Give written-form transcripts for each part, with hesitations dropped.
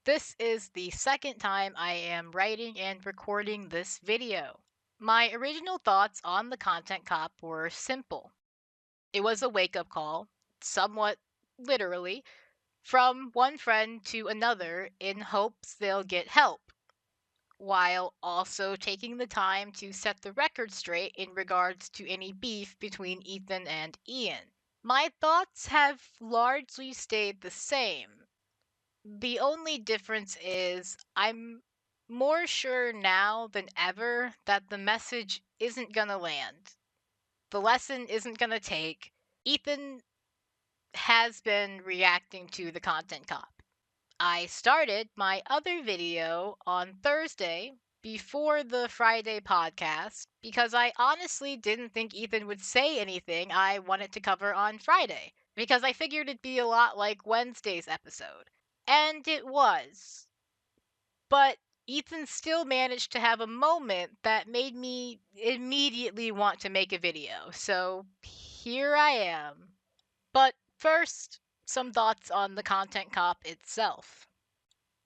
This is the second time I am writing and recording this video. My original thoughts on the content cop were simple. It was a wake up call, somewhat literally, from one friend to another in hopes they'll get help, while also taking the time to set the record straight in regards to any beef between Ethan and Ian. My thoughts have largely stayed the same. The only difference is I'm more sure now than ever that the message isn't gonna land. The lesson isn't gonna take. Ethan has been reacting to the content cop. I started my other video on Thursday before the Friday podcast because I honestly didn't think Ethan would say anything I wanted to cover on Friday because I figured it'd be a lot like Wednesday's episode. And it was. But Ethan still managed to have a moment that made me immediately want to make a video. So here I am. But first, some thoughts on the content cop itself.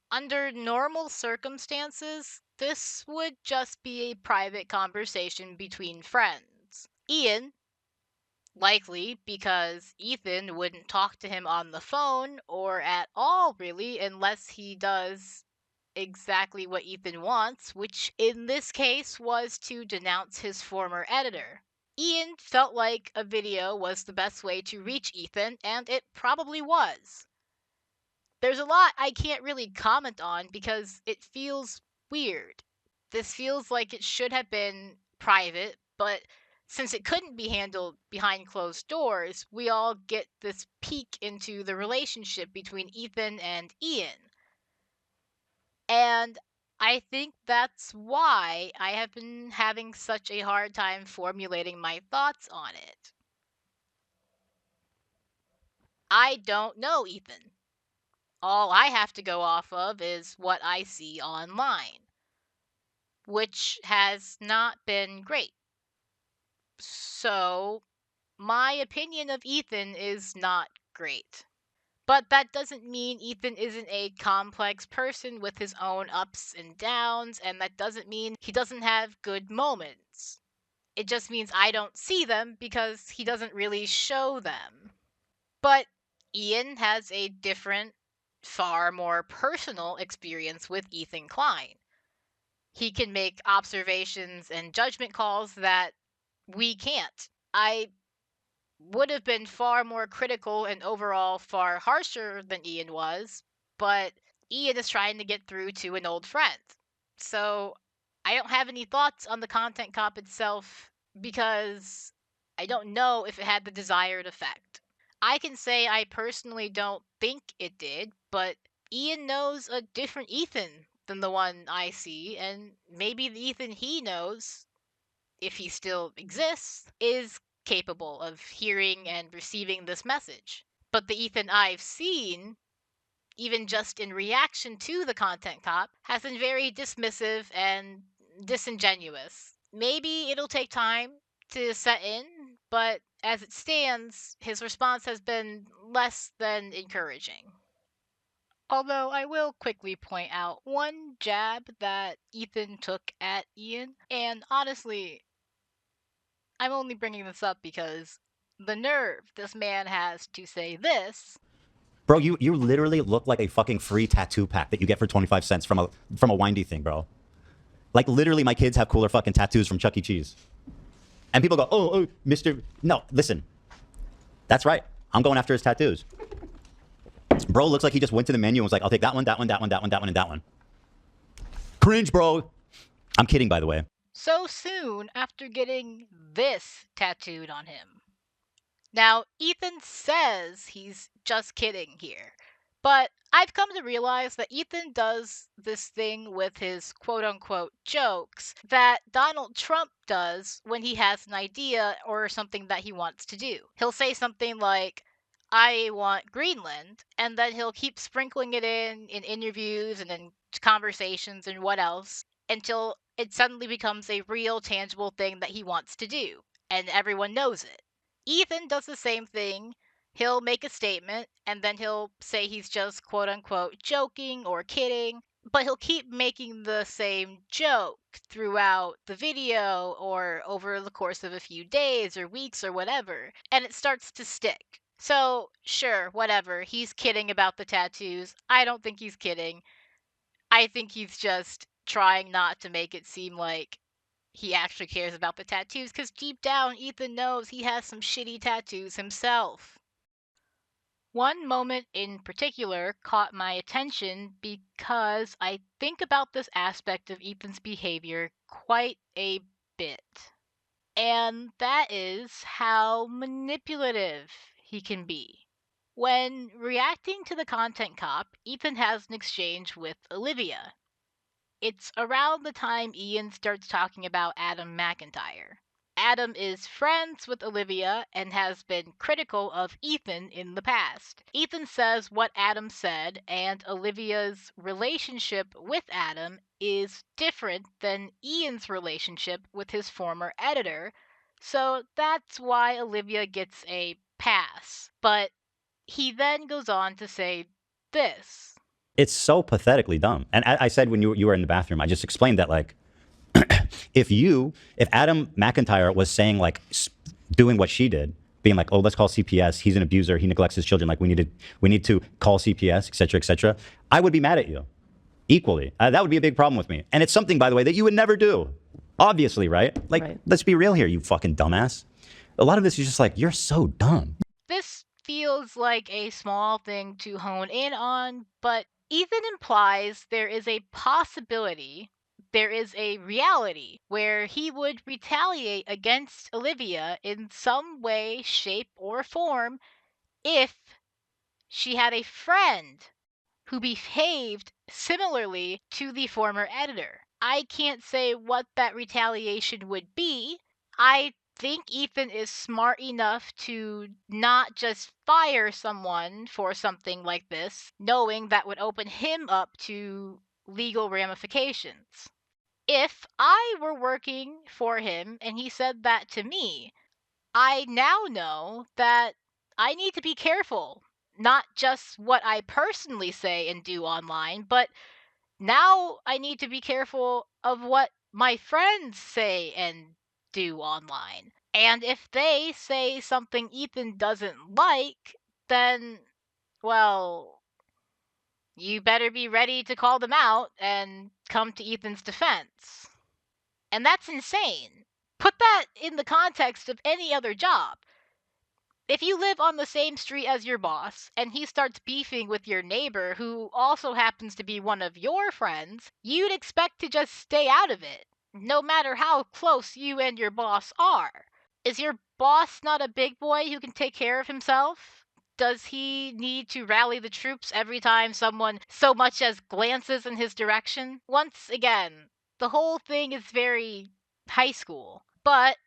Under normal circumstances, this would just be a private conversation between friends. Ian, likely because Ethan wouldn't talk to him on the phone or at all, really, unless he does exactly what Ethan wants, which in this case was to denounce his former editor. Ian felt like a video was the best way to reach Ethan, and it probably was. There's a lot I can't really comment on because it feels weird. This feels like it should have been private, but since it couldn't be handled behind closed doors, we all get this peek into the relationship between Ethan and Ian. And I think that's why I have been having such a hard time formulating my thoughts on it. I don't know Ethan. All I have to go off of is what I see online, which has not been great. So, my opinion of Ethan is not great. But that doesn't mean Ethan isn't a complex person with his own ups and downs, and that doesn't mean he doesn't have good moments. It just means I don't see them because he doesn't really show them. But Ian has a different, far more personal experience with Ethan Klein. He can make observations and judgment calls that we can't. I would have been far more critical and overall far harsher than Ian was, but Ian is trying to get through to an old friend. So I don't have any thoughts on the content cop itself because I don't know if it had the desired effect. I can say I personally don't think it did, but Ian knows a different Ethan than the one I see, and maybe the Ethan he knows, if he still exists, is capable of hearing and receiving this message. But the Ethan I've seen, even just in reaction to the content cop, has been very dismissive and disingenuous. Maybe it'll take time to set in, but as it stands, his response has been less than encouraging. Although I will quickly point out one jab that Ethan took at Ian, and honestly, I'm only bringing this up because the nerve this man has to say this. Bro, you literally look like a fucking free tattoo pack that you get for 25 cents from a windy thing, bro. Like literally my kids have cooler fucking tattoos from Chuck E. Cheese. And people go, oh, Mr. No, listen. That's right. I'm going after his tattoos. Bro looks like he just went to the menu and was like, I'll take that one, that one, that one, that one, that one, and that one. Cringe, bro. I'm kidding, by the way. So soon after getting this tattooed on him. Now, Ethan says he's just kidding here, but I've come to realize that Ethan does this thing with his quote unquote jokes that Donald Trump does when he has an idea or something that he wants to do. He'll say something like, I want Greenland, and then he'll keep sprinkling it in interviews and in conversations and what else until it suddenly becomes a real tangible thing that he wants to do, and everyone knows it. Ethan does the same thing He'll make a statement and then he'll say he's just quote unquote joking or kidding, but he'll keep making the same joke throughout the video or over the course of a few days or weeks or whatever, and it starts to stick. So, sure, whatever. He's kidding about the tattoos. I don't think he's kidding. I think he's just trying not to make it seem like he actually cares about the tattoos because deep down, Ethan knows he has some shitty tattoos himself. One moment in particular caught my attention because I think about this aspect of Ethan's behavior quite a bit. And that is how manipulative he can be. When reacting to the content cop, Ethan has an exchange with Olivia. It's around the time Ian starts talking about Adam McIntyre. Adam is friends with Olivia and has been critical of Ethan in the past. Ethan says what Adam said, and Olivia's relationship with Adam is different than Ian's relationship with his former editor, so that's why Olivia gets a pass. But he then goes on to say this. It's so pathetically dumb. And I said when you were in the bathroom, I just explained that like if Adam McIntyre was saying like doing what she did, being like, oh, let's call CPS. He's an abuser. He neglects his children. Like we need to call CPS, et cetera, et cetera. I would be mad at you equally. That would be a big problem with me. And it's something, by the way, that you would never do. Obviously, right? Like, Right. let's be real here, you fucking dumbass. A lot of this is just like, you're so dumb. This feels like a small thing to hone in on, but Ethan implies there is a possibility, there is a reality, where he would retaliate against Olivia in some way, shape, or form if she had a friend who behaved similarly to the former editor. I can't say what that retaliation would be. I think Ethan is smart enough to not just fire someone for something like this, knowing that would open him up to legal ramifications. If I were working for him and he said that to me, I now know that I need to be careful, not just what I personally say and do online, but now I need to be careful of what my friends say and do online. And if they say something Ethan doesn't like, then, well, you better be ready to call them out and come to Ethan's defense. And that's insane. Put that in the context of any other job. If you live on the same street as your boss and he starts beefing with your neighbor who also happens to be one of your friends, you'd expect to just stay out of it, no matter how close you and your boss are. Is your boss not a big boy who can take care of himself? Does he need to rally the troops every time someone so much as glances in his direction? Once again, the whole thing is very high school. But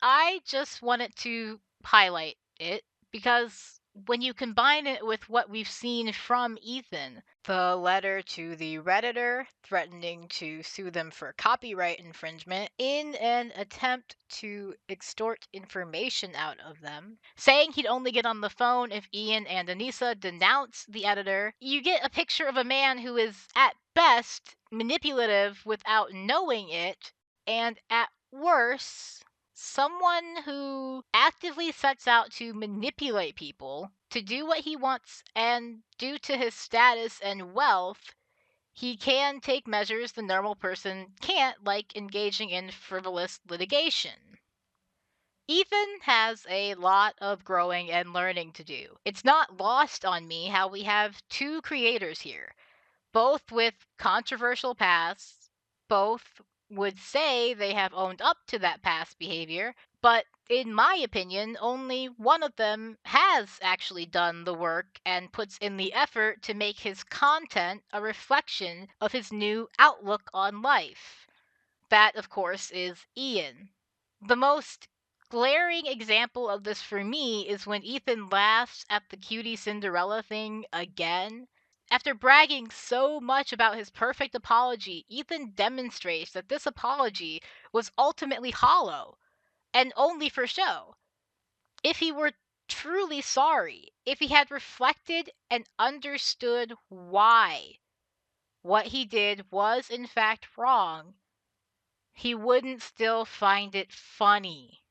I just wanted to highlight it because when you combine it with what we've seen from Ethan, the letter to the Redditor threatening to sue them for copyright infringement in an attempt to extort information out of them, saying he'd only get on the phone if Ian and Anissa denounce the editor, you get a picture of a man who is, at best, manipulative without knowing it, and at worst, someone who actively sets out to manipulate people to do what he wants, and due to his status and wealth, he can take measures the normal person can't, like engaging in frivolous litigation. Ethan has a lot of growing and learning to do. It's not lost on me how we have two creators here, both with controversial pasts, both would say they have owned up to that past behavior, but in my opinion, only one of them has actually done the work and puts in the effort to make his content a reflection of his new outlook on life. That, of course, is Ian. The most glaring example of this for me is when Ethan laughs at the cutie Cinderella thing again. After bragging so much about his perfect apology, Ethan demonstrates that this apology was ultimately hollow and only for show. If he were truly sorry, if he had reflected and understood why what he did was in fact wrong, he wouldn't still find it funny.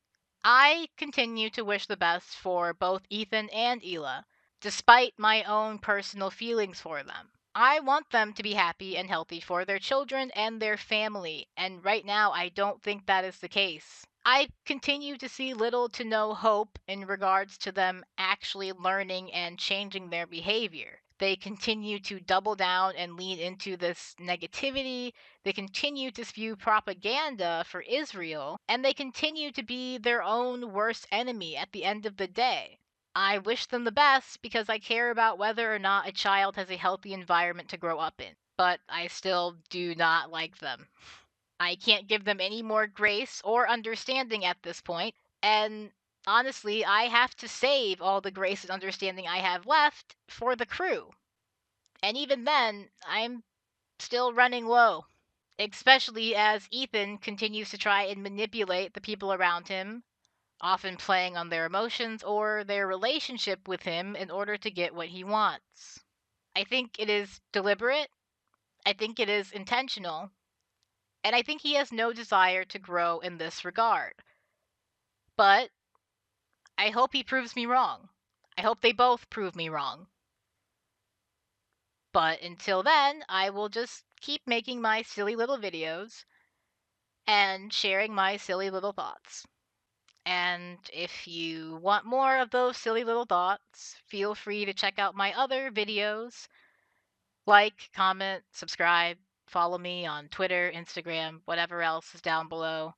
I continue to wish the best for both Ethan and Ela, despite my own personal feelings for them. I want them to be happy and healthy for their children and their family, and right now I don't think that is the case. I continue to see little to no hope in regards to them actually learning and changing their behavior. They continue to double down and lean into this negativity. They continue to spew propaganda for Israel, and they continue to be their own worst enemy at the end of the day. I wish them the best because I care about whether or not a child has a healthy environment to grow up in, but I still do not like them. I can't give them any more grace or understanding at this point, and honestly, I have to save all the grace and understanding I have left for the crew. And even then, I'm still running low, especially as Ethan continues to try and manipulate the people around him, often playing on their emotions or their relationship with him in order to get what he wants. I think it is deliberate, I think it is intentional, and I think he has no desire to grow in this regard. But I hope he proves me wrong. I hope they both prove me wrong. But until then, I will just keep making my silly little videos and sharing my silly little thoughts. And if you want more of those silly little thoughts, feel free to check out my other videos. Like, comment, subscribe, follow me on Twitter, Instagram, whatever else is down below.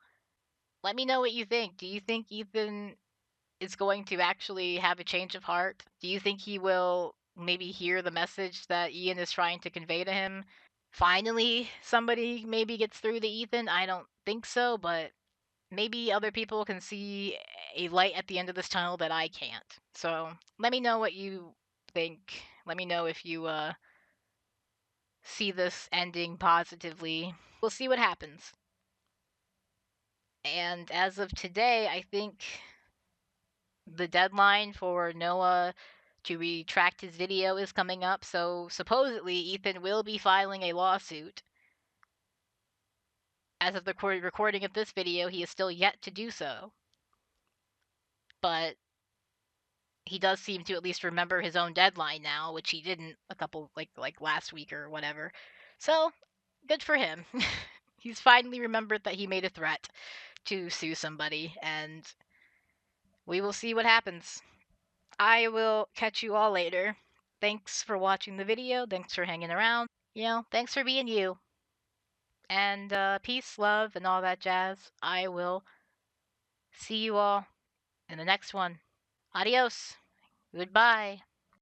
Let me know what you think. Do you think Ethan is going to actually have a change of heart? Do you think he will maybe hear the message that Ian is trying to convey to him? Finally, somebody maybe gets through to Ethan? I don't think so, but maybe other people can see a light at the end of this tunnel that I can't. So let me know what you think. Let me know if you see this ending positively. We'll see what happens. And as of today, I think the deadline for Noah to retract his video is coming up. So supposedly, Ethan will be filing a lawsuit. As of the recording of this video, he is still yet to do so. But he does seem to at least remember his own deadline now, which he didn't a couple like last week or whatever. So, good for him. He's finally remembered that he made a threat to sue somebody, and we will see what happens. I will catch you all later. Thanks for watching the video. Thanks for hanging around. Thanks for being you. And peace, love, and all that jazz. I will see you all in the next one. Adios. Goodbye.